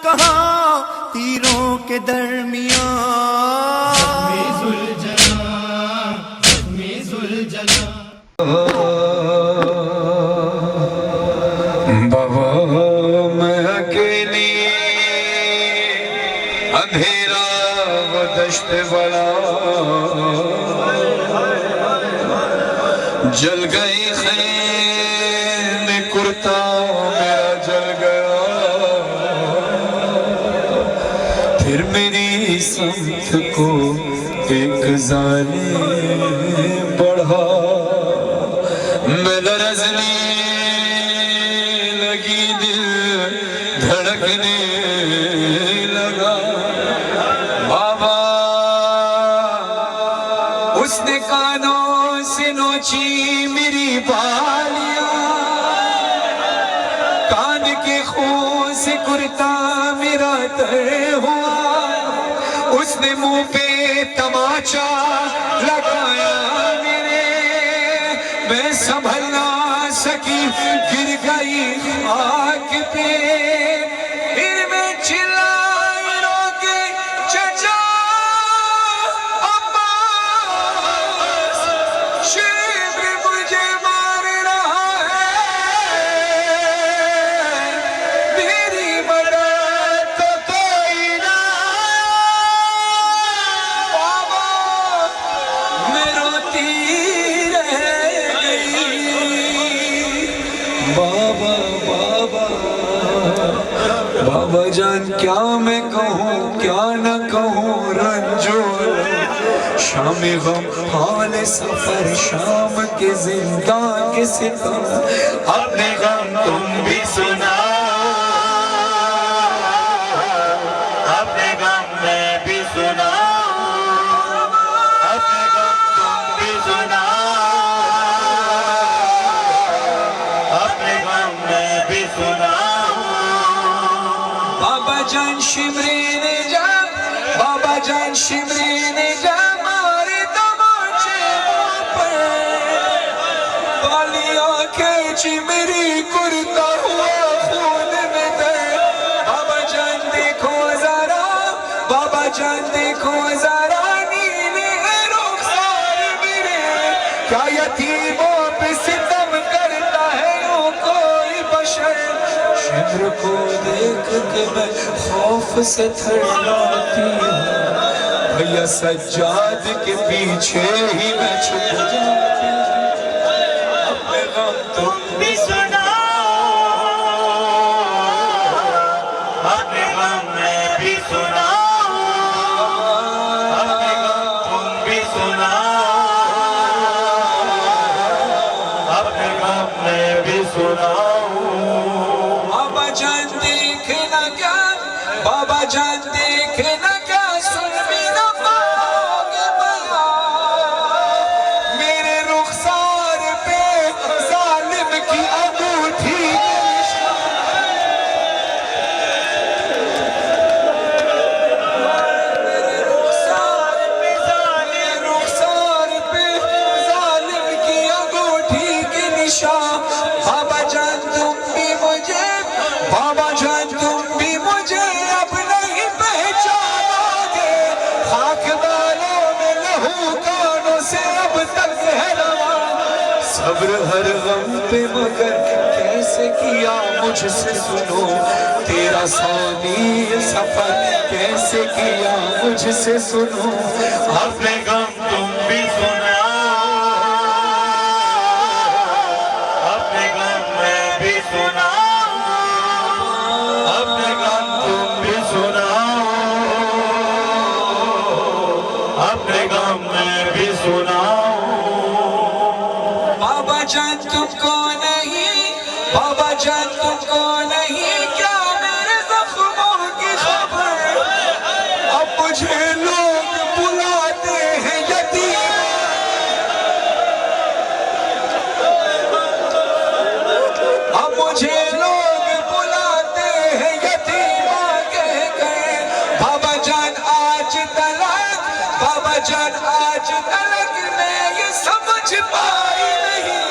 कहाँ तीरों के दरमियाँ बाबा मैं अकेली अंधेरा वो दश्त बड़ा जल गई खैम कुर्ता मेरा जल गया फिर मेरी समत को एक जालिम बढ़ा मैं लरज़ने लगी दिल धड़कने लगा बाबा उसने कानों से नोची मेरी बालियां कान के खून से कुर्ता मेरा तर हुआ उसने मुंह पे तमाचा लगाया मेरे मैं संभल ना सकी गिर गई आग पे फिर मैं चिल्लाई रोके चचा अब्बास शिब्र मुझे मार रहा है मेरी मदद तो कोई ना बाबा मैं रोती रह बाबा बाबा बाबा जान क्या मैं कहूँ क्या न कहूँ रंजोर शाम गम हाल सफर शाम के जिंदा के सितम अपने गम तुम भी सुना अपने गम मैं भी सुना अपने गम तुम भी सुना बाबा जान शिमरे ने जा बाबा जान शिमरे ने जा मारे तमाचे पर बालियां खींची मेरी कुर्ता हुआ खून में दर्द बाबा जान देखो जरा बाबा जान देखो जरा नीले रुखसार मेरे क्या यतीमों पे सितम करता है यूं कोई बशर शिमर को देख के मैं खौफ से थर्राती हूँ भैया सज्जाद के पीछे ही मैं छुप जाती हूँ अपने गम तुम भी सुनाओ अपने गम मैं भी सुनाओ अपने गम तुम भी सुनाओ अपने गम मैं भी सुनाओ बाबा जान देखना क्या बाबा जान देखना क्या सुन भी ना पाओगे बया मेरे रुखसार पे जालिम की अंगूठी मेरे रुखसार पे जालिम की अंगूठी के निशान बाबा जान तुम भी मुझे बाबा जान तुम भी मुझे अब नहीं पहचानोगे खाक बालों में लहू कानों से अब तक है रवा सब्र हर गम पे मगर कैसे किया मुझसे सुनो तेरा सानी सफर कैसे किया मुझसे सुनो अपने गम तुम भी सुनाओ अपने गम मैं भी सुनाओ अपने गम तुम भी सुनाओ अपने गम मैं भी सुनाओ बाबा जान तुमको नहीं बाबा जान तुमको नहीं क्या मेरे जख्मों की खबर अब मुझे लोग बुलाते हैं यतीम अब मुझे लोग बुलाते हैं यतीमा कह गए बाबा जान आज तलक बाबा जान आज तलक मैं ये समझ पाई नहीं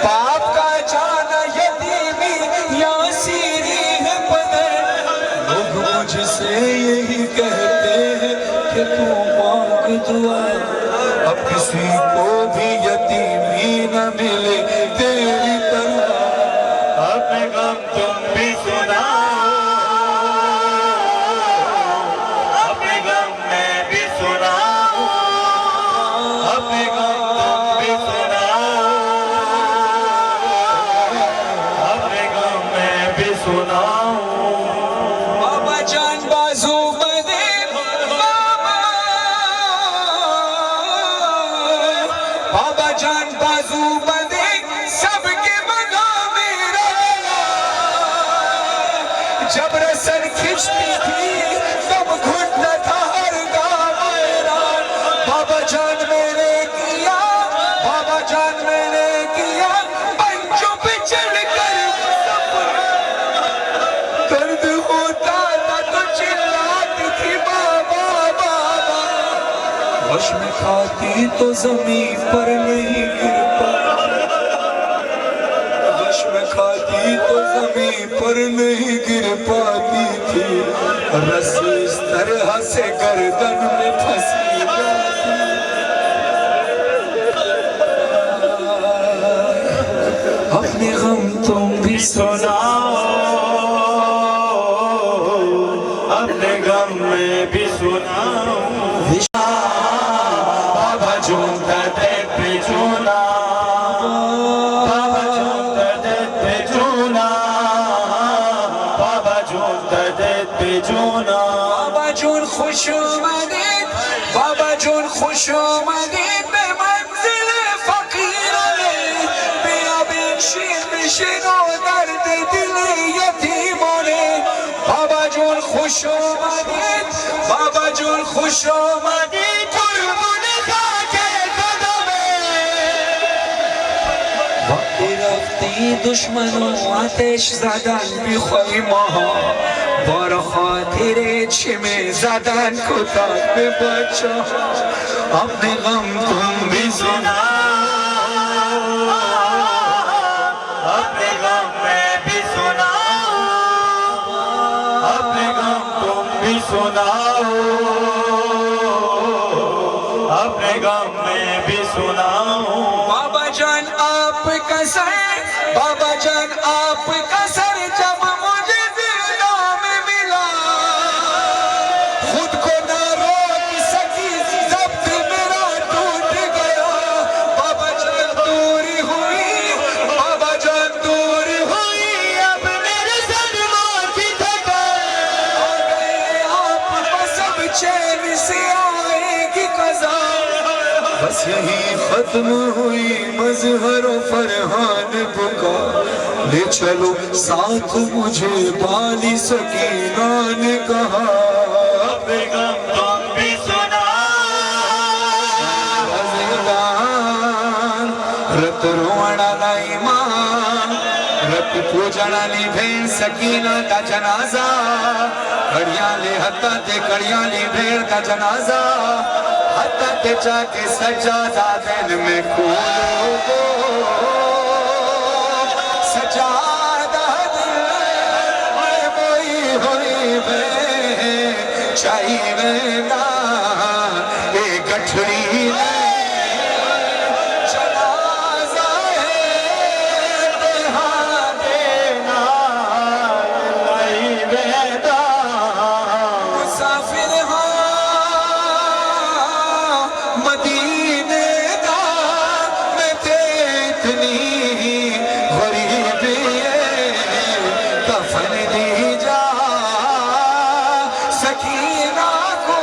बाप का जाना यतीमी या सीरी है पदर लोग तुझसे यही कहते हैं कि तू मांग दुआ, अब किसी को भी यतीमी न मिले तेरी तरह। अपने गम तुम भी सुनाओ, अपने गम मैं भी सुनाओ, अपने गम तुम भी सुनाओ, अपने गम मैं भी सुनाओ। बाबा जान बाजू बने बाबा जान बाजू बने सबके बना मेरा, जब रसन खिंचती थी तब घुटना था हर गाँव मेरा। बाबा जान मैंने किया, बाबा जान मैंने किया, पंचों पे चढ़ कर दर्द होता था तो चिल्लाती थी बाबा बाबा। वश में खाती तो जमीन पर नहीं गिर पाती, वश में खाती तो जमीन पर नहीं गिर पाती थी, रस इस तरह से गर्दन में फंसी जाती। अपने गम तुम भी सुनाओ, अपने गम में भी सुनाओ। बाबा जो दर्द पे चूना, बाबा जो दर्द पे चूना, बाबा जो दर्द पे चूना। बाबा जोन खुशुमदीद, बाबा जोन खुशुमदीद में मंजिल फकीर ने पिया बेशिनो दर्द दिल यतीमों ने। बाबा जोन खुशुमदीद, बाबा जोन खुशुमदीद, कुर्बान खाके कदमे वक्ती रफ्ती दुश्मनों आतिश ज़दन भी ख़ैमा, बर खातिरे छिमे ज़दन खुदा पे बचा। अपने गम तुम भी सुनाओ, अपने गम मैं भी सुनाओ, अपने गम तुम भी सुनाओ, अपने गम मैं भी सुनाओ। बाबा जान आपका सर, बाबा जान आपका सर जब मुझे जिंदा में मिला, खुद को ना रोक सकी जब्त मेरा टूट गया। बाबा जान दूरी हुई, बाबा जान दूरी हुई, अब मेरे सदमों की थकान आ गए आप बस अब चैन से आएगी कज़ा। बस यही खत्म हुई मजहर फरहान पुकार, ले चलो साथ मुझे बाली सकीना ने कहा। अपने गम तुम भी सुनाओ, रत रोवणाला ईमान, रत पूजणाली भेण सकीना का जनाजा, कड़ियाले हत्ता ते कड़ियाली भेण का जनाजा, हत्ता ते जाके सजादा दिन में खोलो सजादा दिल में बोई हुई वे चाहिए ना ए गठड़ी जनाजा है तेहा देना लाई वेदा। मुसाफिर मदीने दा मैं ते इतनी गरीबी कफन दी जा सकीना को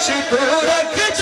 इश्क रख